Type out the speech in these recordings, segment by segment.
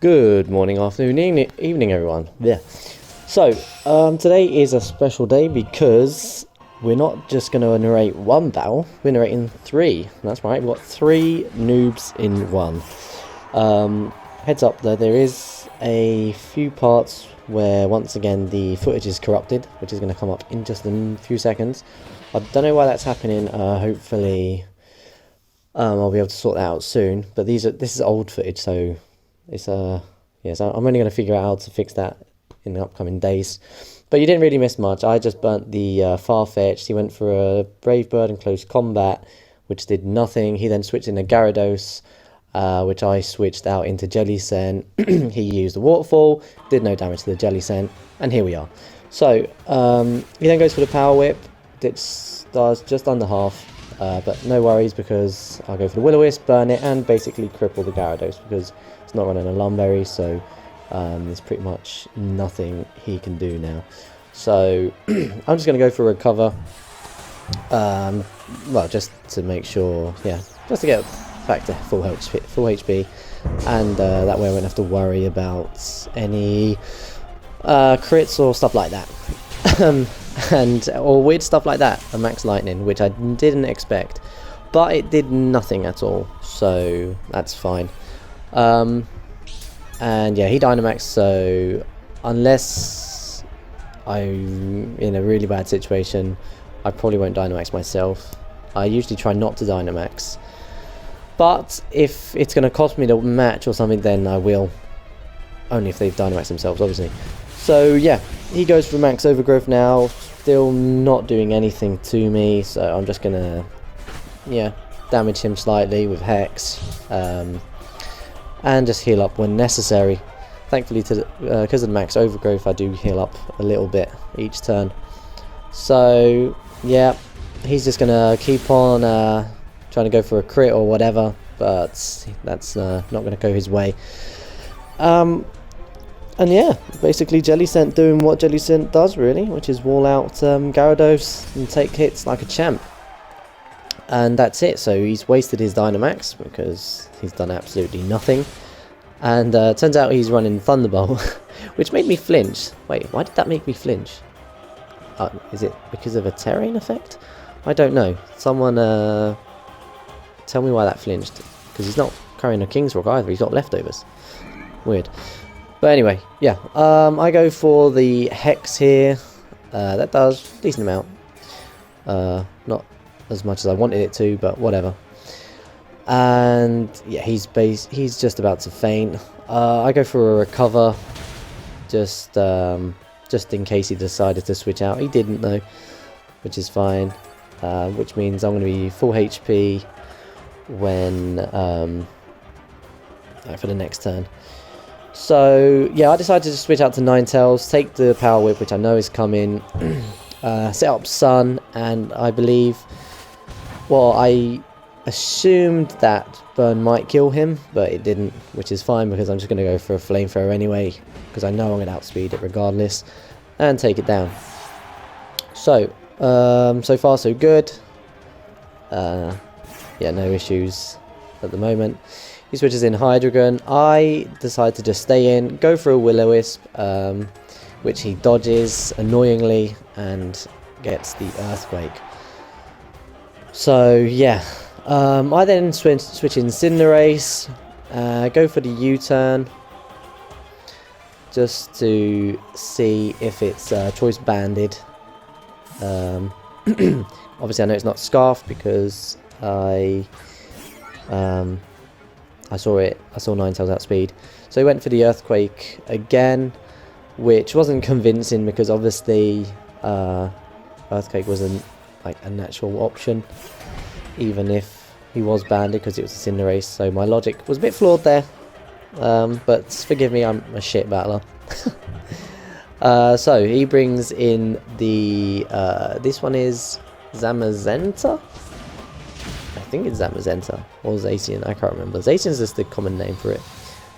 Good morning, afternoon, evening everyone. Yeah. So, today is a special day because we're not just going to narrate one battle, we're narrating three. That's right, we've got three noobs in one. Heads up though, there is a few parts where once again the footage is corrupted, which is going to come up in just a few seconds. I don't know why that's happening, hopefully I'll be able to sort that out soon. But this is old footage, so it's yeah, so I'm only going to figure out how to fix that in the upcoming days. But you didn't really miss much. I just burnt the far-fetched. He went for a brave bird in close combat, which did nothing. He then switched in a Gyarados, which I switched out into Jellicent. He used the waterfall, did no damage to the Jellicent, and here we are. So he then goes for the power whip. It does just under half. But no worries, because I'll go for the Will-O-Wisp, burn it, and basically cripple the Gyarados because it's not running a Lumberry, so there's pretty much nothing he can do now. So I'm just going to go for a recover, well, just to make sure, yeah, just to get back to full HP, and that way I won't have to worry about any crits or stuff like that. Or weird stuff like that, a Max Lightning, which I didn't expect, but it did nothing at all, so that's fine. And yeah, he Dynamax, so unless I'm in a really bad situation, I probably won't Dynamax myself. I usually try not to Dynamax, but if it's going to cost me the match or something, then I will, only if they've Dynamaxed themselves, obviously. So yeah, he goes for Max Overgrowth now, still not doing anything to me, so I'm just gonna, yeah, damage him slightly with Hex, and just heal up when necessary. Thankfully, because of the Max Overgrowth, I do heal up a little bit each turn. So yeah, he's just gonna keep on trying to go for a crit or whatever, but that's not gonna go his way. And yeah, basically Jellicent doing what Jellicent does really, which is wall out Gyarados and take hits like a champ. And that's it. So he's wasted his Dynamax because he's done absolutely nothing. And turns out he's running Thunderbolt, which made me flinch. Wait, why did that make me flinch? Is it because of a terrain effect? I don't know. Someone tell me why that flinched. Because he's not carrying a King's Rock either. He's got leftovers. Weird. But anyway, yeah, I go for the Hex here. That does a decent amount. Not as much as I wanted it to, but whatever. And yeah, he's just about to faint. I go for a recover, just in case he decided to switch out. He didn't though, which is fine. Which means I'm going to be full HP when for the next turn. So yeah, I decided to switch out to Ninetales, take the Power Whip, which I know is coming, set up Sun, and I believe, well, I assumed that Burn might kill him, but it didn't, which is fine because I'm just going to go for a Flamethrower anyway, because I know I'm going to outspeed it regardless, and take it down. So, so far so good. Yeah, no issues at the moment. He switches in Hydreigon. I decide to just stay in, go for a Will-O-Wisp, which he dodges annoyingly and gets the Earthquake. So yeah, I then switch in Cinderace, go for the U-turn, just to see if it's choice banded. Obviously I know it's not Scarf because I saw Ninetales outspeed. So he went for the Earthquake again, which wasn't convincing because obviously Earthquake wasn't like a natural option, even if he was banded because it was a Cinderace. So my logic was a bit flawed there, but forgive me, I'm a shit battler. So he brings in the this one is Zamazenta. I think it's Zamazenta or Zacian, I can't remember. Zacian's just the common name for it.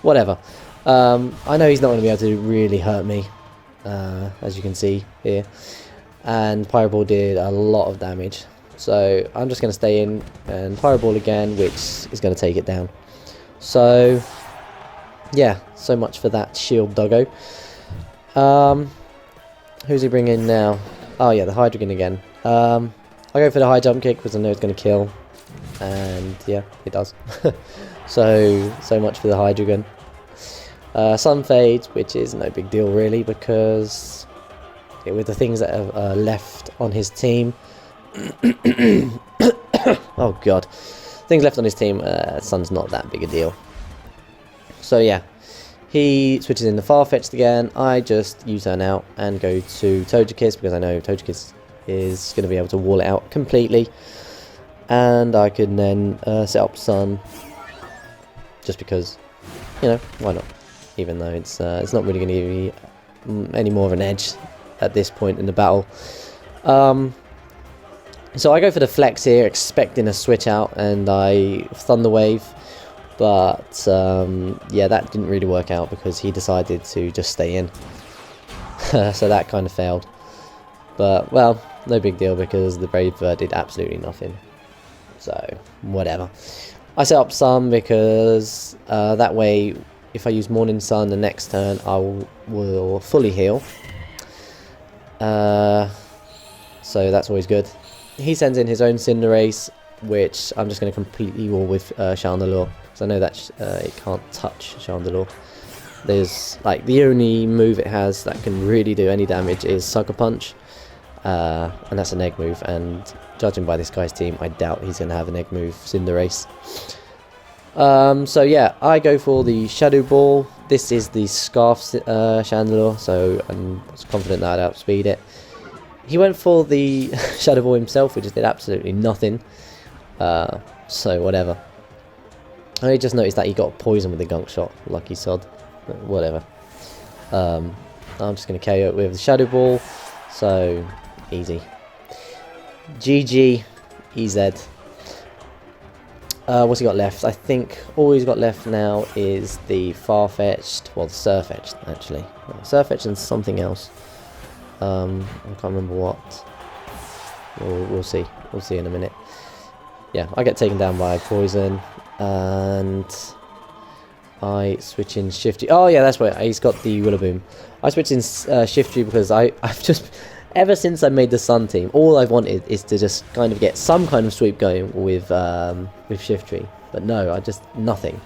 Whatever. I know he's not going to be able to really hurt me, as you can see here. And Pyro Ball did a lot of damage. So I'm just going to stay in and Pyro Ball again, which is going to take it down. So yeah, so much for that shield doggo. Who's he bringing now? Oh yeah, the Hydreigon again. I go for the high jump kick because I know it's going to kill. And yeah, it does. so much for the Hydreigon. Sun fades, which is no big deal really, because with the things that are left on his team. Oh god. Things left on his team, Sun's not that big a deal. So yeah, he switches in the Farfetch'd again. I just U-turn out and go to Togekiss because I know Togekiss is going to be able to wall it out completely. And I can then set up Sun, just because, you know, why not? Even though it's not really going to give me any more of an edge at this point in the battle. So I go for the Flex here, expecting a switch out, and I Thunder Wave. But yeah, that didn't really work out because he decided to just stay in. So that kind of failed. But, well, no big deal because the Brave Bird did absolutely nothing. So, whatever. I set up Sun because that way, if I use Morning Sun the next turn, I will fully heal. So that's always good. He sends in his own Cinderace, which I'm just going to completely wall with Chandelure. Because I know that it can't touch Chandelure. There's, like, the only move it has that can really do any damage is Sucker Punch. And that's an egg move, and judging by this guy's team, I doubt he's going to have an egg move Cinderace. So yeah, I go for the Shadow Ball. This is the Scarf Chandelure, so I'm confident that I'd outspeed it. He went for the Shadow Ball himself, which just did absolutely nothing. So whatever. I just noticed that he got poison with the Gunk Shot, lucky sod. But whatever. I'm just going to KO it with the Shadow Ball. So easy. GG. EZ. What's he got left? I think all he's got left now is the Farfetch'd, well, the Surfetch'd actually. Surfetch'd and something else. I can't remember what. We'll see. We'll see in a minute. Yeah, I get taken down by poison, and I switch in Shifty. Oh yeah, that's right. He's got the Willaboom. I switch in Shifty because I've just, ever since I made the Sun team, all I've wanted is to just kind of get some kind of sweep going with Shiftry. But no, nothing.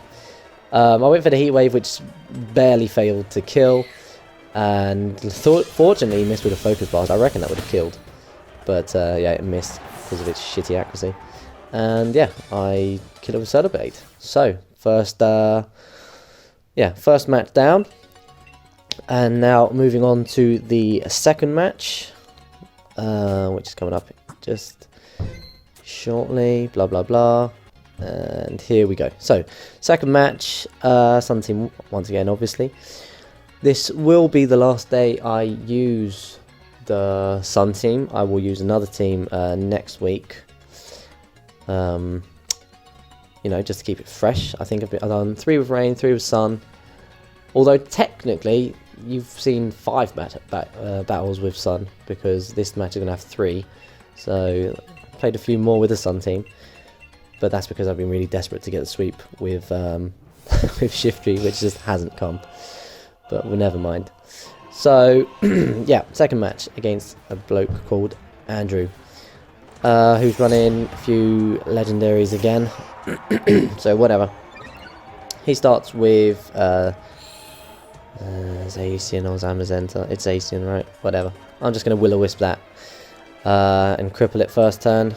I went for the Heat Wave, which barely failed to kill, and fortunately missed with the Focus Bars. I reckon that would have killed, but yeah, it missed because of its shitty accuracy. And yeah, I killed it with Celebrate. So first match down. And now moving on to the second match, which is coming up just shortly, blah blah blah. And here we go. So second match, Sun team once again, obviously. This will be the last day I use the Sun team. I will use another team next week. You know, just to keep it fresh. I think I've done 3 with Rain, 3 with Sun. Although technically, you've seen 5 battles with Sun, because this match is going to have 3. So, I played a few more with the Sun team. But that's because I've been really desperate to get the sweep with with Shiftry, which just hasn't come. But we'll never mind. So, yeah, second match against a bloke called Andrew, who's running a few legendaries again. So, whatever. He starts with Zacian or Zamazenta. It's Zacian, right? Whatever. I'm just going to Will-O-Wisp that and cripple it first turn.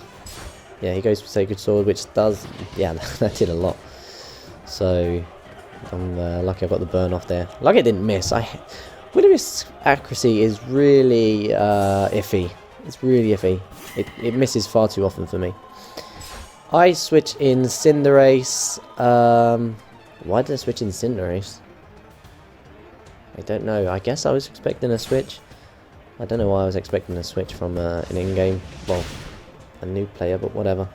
Yeah, he goes for Sacred Sword, which does... Yeah, that did a lot. So, I'm lucky I got the burn off there. Lucky it didn't miss. Will-O-Wisp's accuracy is really iffy. It's really iffy. It misses far too often for me. I switch in Cinderace. Why did I switch in Cinderace? I don't know. I guess I was expecting a switch. I don't know why I was expecting a switch from an in-game, well, a new player, but whatever.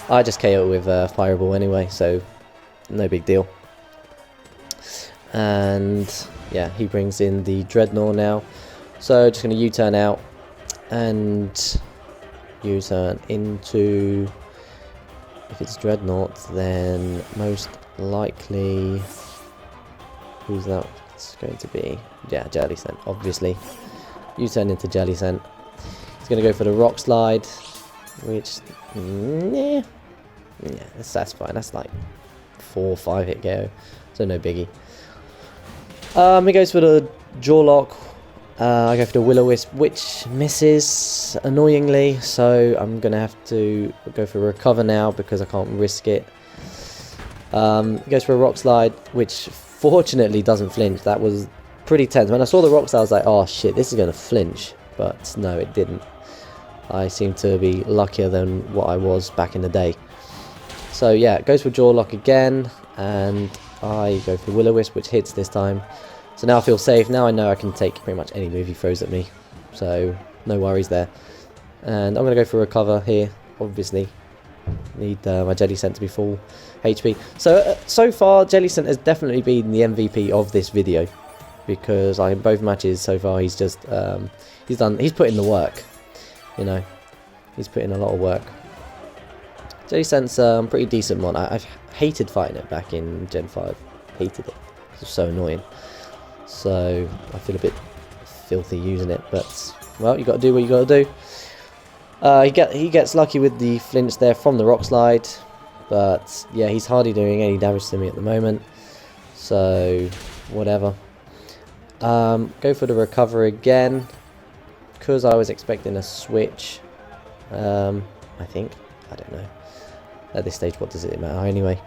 I just KO with Fireball anyway, so no big deal. And yeah, he brings in the Dreadnought now. So just going to U-turn out and U-turn into... If it's Dreadnought, then most likely... who's that going to be? Yeah, Jellicent, obviously. You turn into Jellicent. He's going to go for the Rock Slide, which, yeah, that's fine. That's like 4 or 5 hit KO, so no biggie. He goes for the Jaw Lock. I go for the Will-O-Wisp, which misses annoyingly, so I'm going to have to go for Recover now because I can't risk it. He goes for a Rock Slide, which fortunately doesn't flinch. That was pretty tense. When I saw the Rock Slide, I was like, oh shit, this is going to flinch. But no, it didn't. I seem to be luckier than what I was back in the day. So yeah, it goes for Jaw Lock again, and I go for Will-O-Wisp, which hits this time. So now I feel safe. Now I know I can take pretty much any move he throws at me. So no worries there. And I'm going to go for Recover here, obviously. Need my Jellicent to be full HP. So far, Jellicent has definitely been the MVP of this video. Because in both matches so far, he's just, he's put in the work. You know, he's put in a lot of work. Jellicent's a pretty decent mod. I've hated fighting it back in Gen 5. Hated it. It was so annoying. So I feel a bit filthy using it, but well, you got to do what you got to do. He gets lucky with the flinch there from the Rock Slide, but yeah, he's hardly doing any damage to me at the moment. So whatever. Go for the Recover again because I was expecting a switch. I think, I don't know. At this stage, what does it matter anyway?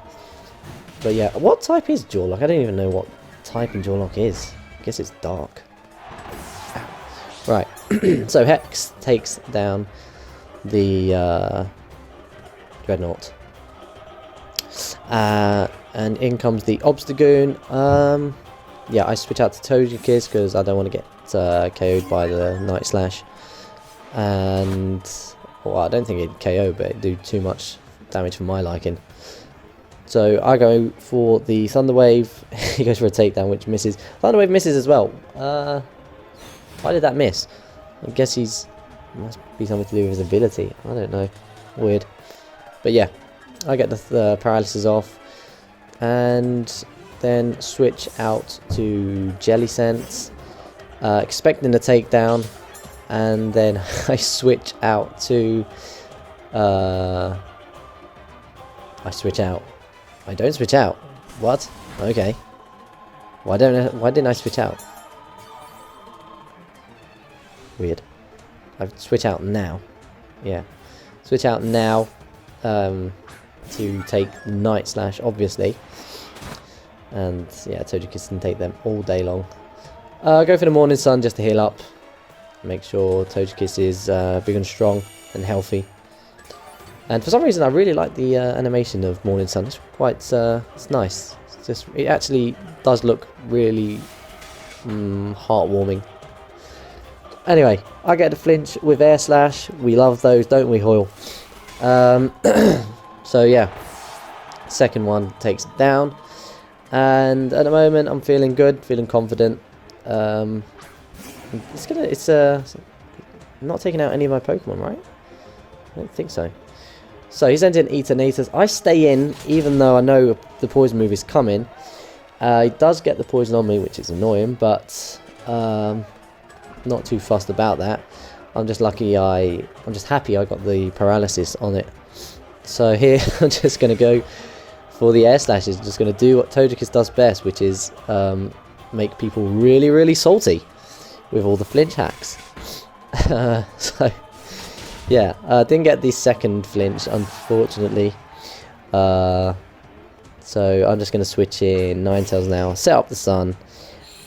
But yeah, what type is Jaw Lock? I don't even know what type in Jaw Lock is. I guess it's dark. Right. So Hex takes down the Dreadnought. And in comes the Obstagoon. Yeah, I switch out to Togekiss because I don't want to get KO'd by the Night Slash. And well, I don't think it'd KO, but it'd do too much damage for my liking. So I go for the Thunder Wave. He goes for a takedown, which misses. Thunder Wave misses as well. Why did that miss? I guess must be something to do with his ability. I don't know. Weird. But yeah, I get the paralysis off, and then switch out to Jellicent, expecting a takedown, and then I switch out to. I switch out. I don't switch out. What? Okay. Why didn't I switch out? Weird. I switch out now. Yeah. Switch out now to take Night Slash, obviously. And yeah, Togekiss can take them all day long. Go for the Morning Sun just to heal up. Make sure Togekiss is big and strong and healthy. And for some reason, I really like the animation of Morning Sun. It's quite, it's nice. It actually does look really heartwarming. Anyway, I get the flinch with Air Slash. We love those, don't we, Hoyle? So yeah, second one takes it down. And at the moment, I'm feeling good, feeling confident. It's not taking out any of my Pokemon, right? I don't think so. So he sends in Eternatus. I stay in, even though I know the poison move is coming. He does get the poison on me, which is annoying, but not too fussed about that. I'm just lucky. I'm just happy I got the paralysis on it. So here I'm just going to go for the Air Slashes. Just going to do what Togekiss does best, which is make people really, really salty with all the flinch hacks. So yeah, didn't get the second flinch, unfortunately. So I'm just going to switch in Ninetales now, set up the Sun,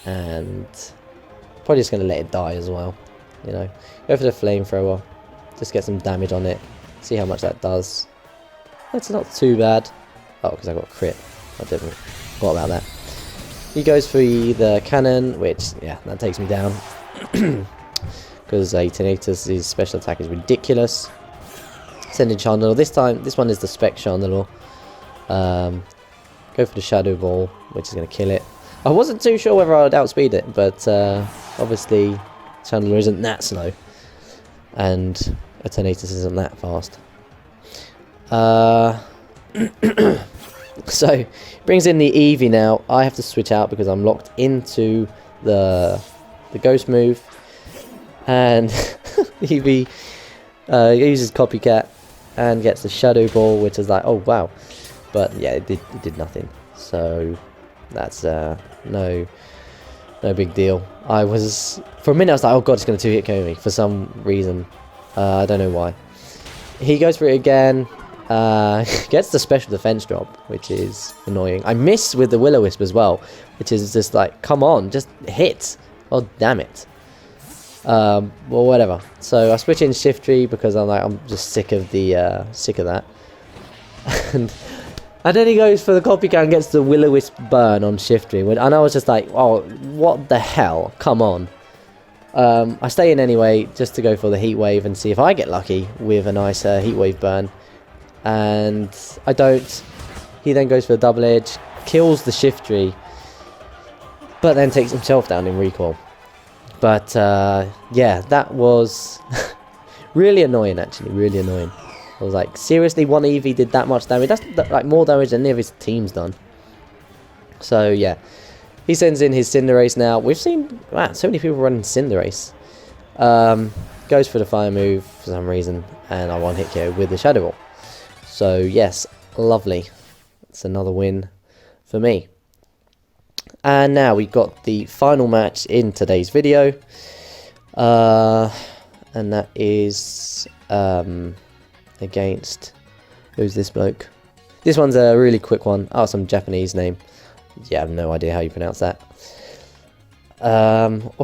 and probably just going to let it die as well. You know, go for the Flamethrower, just get some damage on it, see how much that does. That's not too bad. Oh, because I got a crit. I didn't forgot about that. He goes for the Cannon, which, yeah, that takes me down. Because Eternatus' special attack is ridiculous. Sending Chandelure. This one is the Spec Chandelure. Go for the Shadow Ball, which is going to kill it. I wasn't too sure whether I would outspeed it, but obviously Chandelure isn't that slow. And Eternatus isn't that fast. So brings in the Eevee now. I have to switch out because I'm locked into the ghost move, and Eevee uses copycat and gets the shadow ball, which is like, oh wow, but yeah, it did nothing. So that's no big deal. For a minute I was like, oh god, it's going to 2-hit KO me for some reason. I don't know why. He goes for it again. Gets the special defense drop, which is annoying. I miss with the Will-O-Wisp as well, which is just like, come on, just hit. Oh damn it. Well, whatever. So I switch in Shiftry because I'm just sick of that. And then he goes for the copycat and gets the Will-O-Wisp burn on Shiftry, and I was just like, oh, what the hell? Come on. I stay in anyway just to go for the Heat Wave and see if I get lucky with a nice Heat Wave burn. And I don't. He then goes for the Double Edge, kills the Shiftry, but then takes himself down in recoil. But yeah, that was really annoying, actually, really annoying. I was like, seriously, one Eevee did that much damage? That's like more damage than any of his team's done. So yeah, he sends in his Cinderace now. We've seen, wow, so many people running Cinderace. Goes for the fire move for some reason, and I one-hit KO with the Shadow Ball. So yes, lovely. It's another win for me. And now we've got the final match in today's video. And that is against, who's this bloke? This one's a really quick one. Oh, some Japanese name. Yeah, I have no idea how you pronounce that.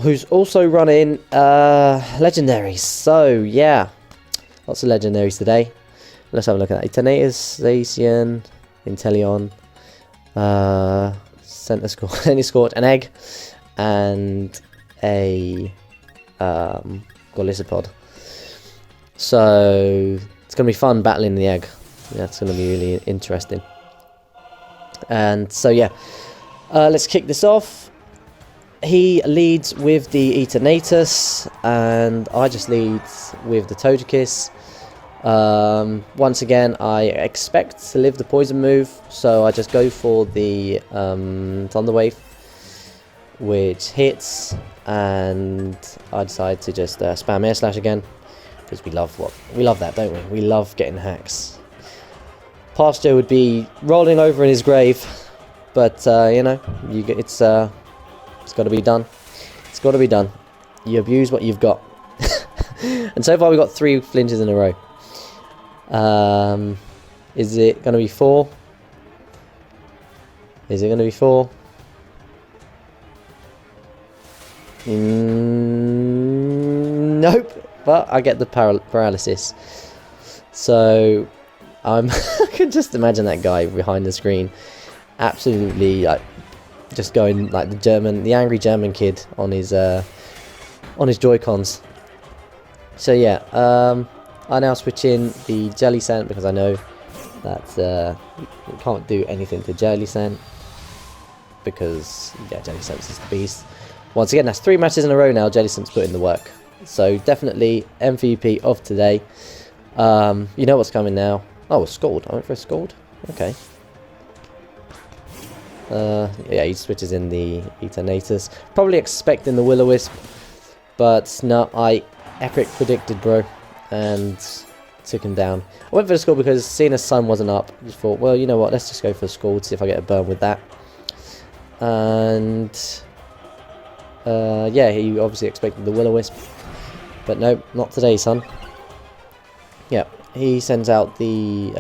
Who's also running legendaries. So yeah, lots of legendaries today. Let's have a look at that. Eternatus, Zacian, Inteleon, Centiskorch, an egg, and a Golisopod. So it's going to be fun battling the egg. That's going to be really interesting. And so yeah, let's kick this off. He leads with the Eternatus, and I just lead with the Togekiss. Once again, I expect to live the poison move, so I just go for the Thunder Wave, which hits, and I decide to just spam Air Slash again, because we love that, don't we? We love getting hacks. Pasture would be rolling over in his grave, but you know, it's got to be done. It's got to be done. You abuse what you've got. And so far we've got 3 flinches in a row. Is it going to be 4? Is it going to be 4? Nope. But I get the paralysis. So I can just imagine that guy behind the screen, absolutely like just going like the angry German kid on his Joy-Cons. So yeah, I now switch in the Jellicent because I know that you can't do anything to Jellicent because yeah, Jellicent's is the beast. Once again, that's 3 matches in a row now. Jellicent's put in the work, so definitely MVP of today. You know what's coming now. Oh, a Scald. I went for a Scald. Okay. Yeah, he switches in the Eternatus. Probably expecting the Will-O-Wisp, but no, I epic predicted, bro, and took him down. I went for the Scald because seeing his sun wasn't up, just thought, well, you know what, let's just go for the Scald, see if I get a burn with that. And yeah, he obviously expected the Will-O-Wisp, but no, not today, son. Yeah, he sends out the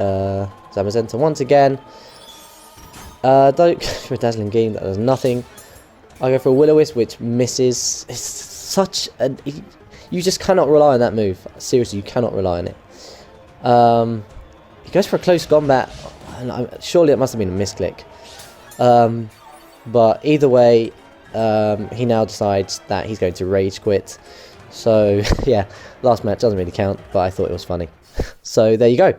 Zamazenta once again. Don't go for a Dazzling Gleam, that does nothing. I go for a Will-O-Wisp, which misses. It's such a... You just cannot rely on that move. Seriously, you cannot rely on it. He goes for a close combat, and surely it must have been a misclick. But either way, he now decides that he's going to rage quit. So yeah, last match doesn't really count, but I thought it was funny. So there you go.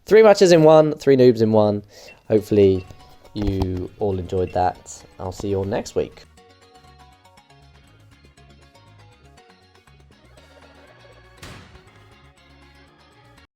3 matches in 1, 3 noobs in 1. Hopefully you all enjoyed that. I'll see you all next week.